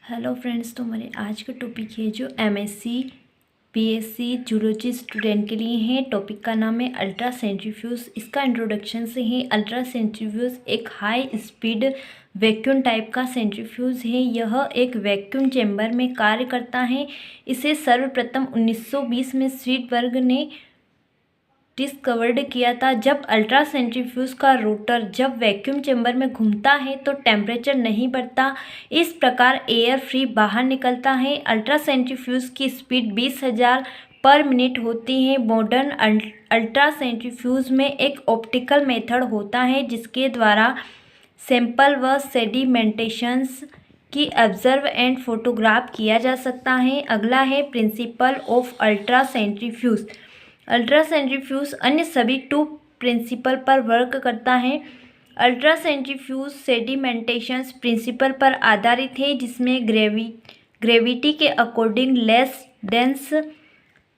Hello friends, तो हमारे आज का टॉपिक है जो एमएससी बीएससी जूलॉजी स्टूडेंट के लिए है। टॉपिक का नाम है अल्ट्रा सेंट्रीफ्यूज। इसका इंट्रोडक्शन से है। अल्ट्रा सेंट्रीफ्यूज एक हाई स्पीड वैक्यूम टाइप का सेंट्रीफ्यूज है। यह एक वैक्यूम चैम्बर में कार्य करता है। इसे सर्वप्रथम 1920 में स्वीडबर्ग ने डिस्कवर्ड किया था। जब अल्ट्रा सेंट्रीफ्यूज का रोटर जब वैक्यूम चैम्बर में घूमता है तो टेम्परेचर नहीं बढ़ता, इस प्रकार एयर फ्री बाहर निकलता है। अल्ट्रा सेंट्रीफ्यूज की स्पीड 20,000 पर मिनट होती है। मॉडर्न अल्ट्रा सेंट्रीफ्यूज में एक ऑप्टिकल मेथड होता है जिसके द्वारा सैंपल व सेडिमेंटेशंस की ऑब्जर्व एंड फोटोग्राफ किया जा सकता है। अगला है principle of ultra centrifuge. Ultra centrifuge अन्य सभी टू प्रिंसिपल पर वर्क करता है। अल्ट्रा सेंट्रीफ्यूज सेडिमेंटेशंस प्रिंसिपल पर आधारित है जिसमें ग्रेविटी के अकॉर्डिंग लेस डेंस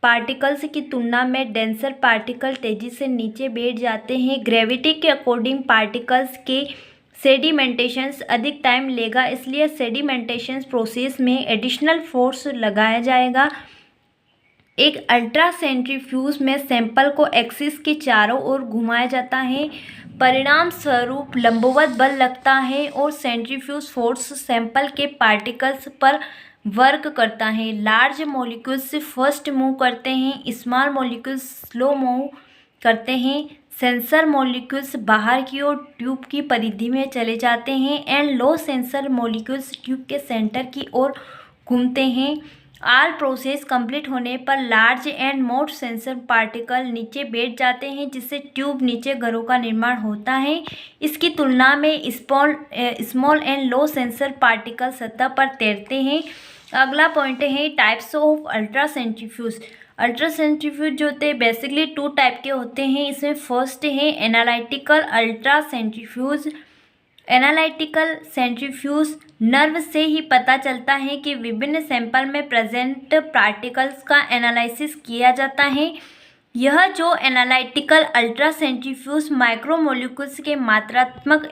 पार्टिकल्स की तुलना में डेंसर पार्टिकल तेजी से नीचे बैठ जाते हैं। ग्रेविटी के अकॉर्डिंग पार्टिकल्स के सेडिमेंटेशंस अधिक टाइम लेगा, इसलिए सेडिमेंटेशंस प्रोसेस में एडिशनल फोर्स लगाया जाएगा। एक अल्ट्रा सेंट्रीफ्यूज में सैंपल को एक्सिस के चारों ओर घुमाया जाता है। परिणाम स्वरूप लंबवत बल लगता है और सेंट्रीफ्यूज फोर्स सैंपल के पार्टिकल्स पर वर्क करता है। लार्ज मॉलिक्यूल्स फर्स्ट मूव करते हैं, स्मॉल मॉलिक्यूल्स स्लो मूव करते हैं। सेंसर मॉलिक्यूल्स बाहर की ओर ट्यूब की परिधि में चले जाते हैं and low sensor molecules tube के सेंटर की ओर घूमते हैं। ऑल प्रोसेस कंप्लीट होने पर large and more sensor particle नीचे बैठ जाते हैं जिससे ट्यूब नीचे घरों का निर्माण होता है। इसकी तुलना में small and low sensor particle सतह पर तैरते हैं। अगला पॉइंट है types of ultra centrifuge. Ultra centrifuge जो होते हैं बेसिकली टू टाइप के होते हैं। इसमें फर्स्ट है analytical ultra centrifuge. Analytical centrifuge nerve से ही पता चलता है कि विभिन्न सैंपल में प्रेजेंट पार्टिकल्स का एनालिसिस किया जाता है। यह जो एनालिटिकल अल्ट्रा सेंट्रीफ्यूज माइक्रोमोलिक्यूल्स के मात्रात्मक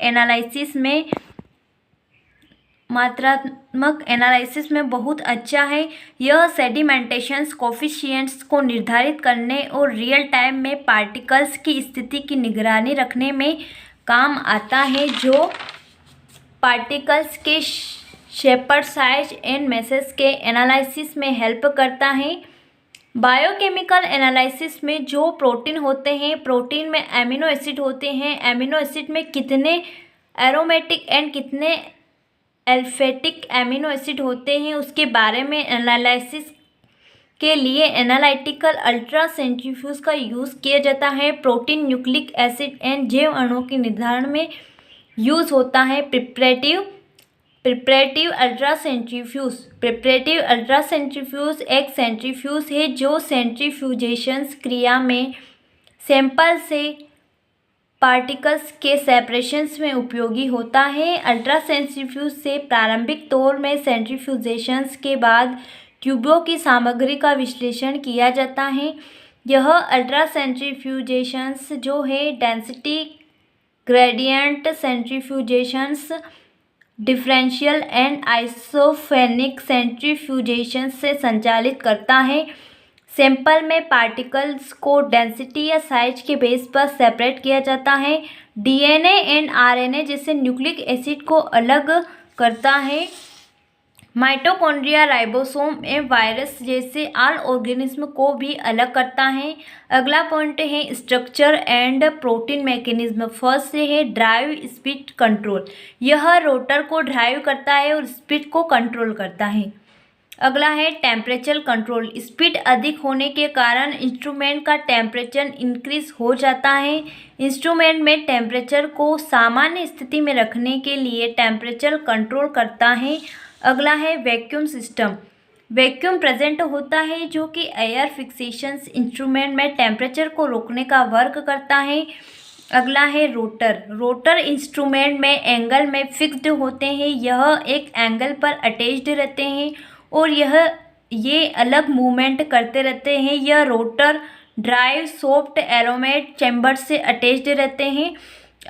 एनालिसिस में बहुत अच्छा है। यह सेडिमेंटेशंस कोफिशिएंट्स को निर्धारित करने और रियल टाइम में पार्टिकल्स की स्थिति की निगरानी रखने में काम आता है, जो पार्टिकल्स के शेपर साइज एंड मैसेज के एनालिसिस में हेल्प करता है। बायोकेमिकल एनालिसिस में जो प्रोटीन होते हैं, प्रोटीन में एमिनो एसिड होते हैं, एमिनो एसिड में कितने एरोमेटिक एंड कितने एल्फेटिक एमिनो एसिड होते हैं, उसके बारे में एनालिसिस के लिए एनालिटिकल अल्ट्रा सेंट्रीफ्यूज का यूज़ किया जाता है। प्रोटीन, न्यूक्लिक एसिड एंड जैव अणुओं के निर्धारण में यूज़ होता है। Preparative ultra centrifuge. Preparative ultra centrifuge एक सेंट्रीफ्यूज है जो सेंट्रीफ्यूजेशंस क्रिया में सैंपल से पार्टिकल्स के सेपरेशंस में उपयोगी होता है। अल्ट्रा सेंट्रीफ्यूज से प्रारंभिक तौर में सेंट्रीफ्यूजेशंस के बाद ट्यूबों की सामग्री का विश्लेषण किया जाता है। यह अल्ट्रा सेंट्रीफ्यूजेशंस जो है डेंसिटी ग्रेडियंट सेंट्रीफ्यूजेशंस, डिफरेंशियल एंड आइसोफेनिक सेंट्रीफ्यूजेशंस से संचालित करता है। सैंपल में पार्टिकल्स को डेंसिटी या साइज के बेस पर सेपरेट किया जाता है। डीएनए एंड आरएनए जैसे न्यूक्लिक एसिड को अलग करता है। माइटोकॉन्ड्रिया, राइबोसोम एवं वायरस जैसे ऑल ऑर्गेनिज्म को भी अलग करता है। अगला पॉइंट है structure and protein mechanism. First है ड्राइव स्पीड कंट्रोल। यह रोटर को ड्राइव करता है और स्पीड को कंट्रोल करता है। अगला है टेम्परेचर कंट्रोल। स्पीड अधिक होने के कारण इंस्ट्रूमेंट का टेम्परेचर इंक्रीज हो जाता है। इंस्ट्रूमेंट में टेम्परेचर को सामान्य स्थिति में रखने के लिए टेम्परेचर कंट्रोल करता है। अगला है वैक्यूम सिस्टम। वैक्यूम प्रेजेंट होता है जो कि एयर फिक्सेशंस इंस्ट्रूमेंट में टेम्परेचर को रोकने का वर्क करता है। अगला है रोटर। रोटर इंस्ट्रूमेंट में एंगल में फिक्स्ड होते हैं। यह एक एंगल पर अटैच्ड रहते हैं और ये अलग मूवमेंट करते रहते हैं। यह रोटर ड्राइव सॉफ्ट एरोमेट चैम्बर से अटैच्ड रहते हैं।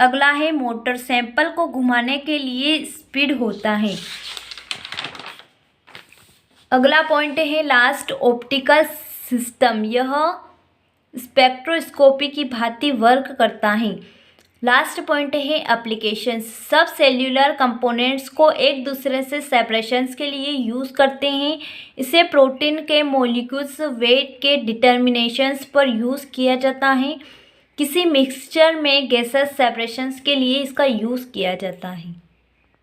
अगला है मोटर। सैंपल को घुमाने के लिए स्पीड होता है। अगला पॉइंट है लास्ट, ऑप्टिकल सिस्टम। यह स्पेक्ट्रोस्कोपी की भांति वर्क करता है। लास्ट पॉइंट है एप्लीकेशंस। सब सेल्यूलर कंपोनेंट्स को एक दूसरे से सेपरेशंस के लिए यूज़ करते हैं। इसे प्रोटीन के मॉलिक्यूल्स वेट के डिटर्मिनेशंस पर यूज़ किया जाता है। किसी मिक्सचर में गैसेस सेपरेशंस के लिए इसका यूज़ किया जाता है।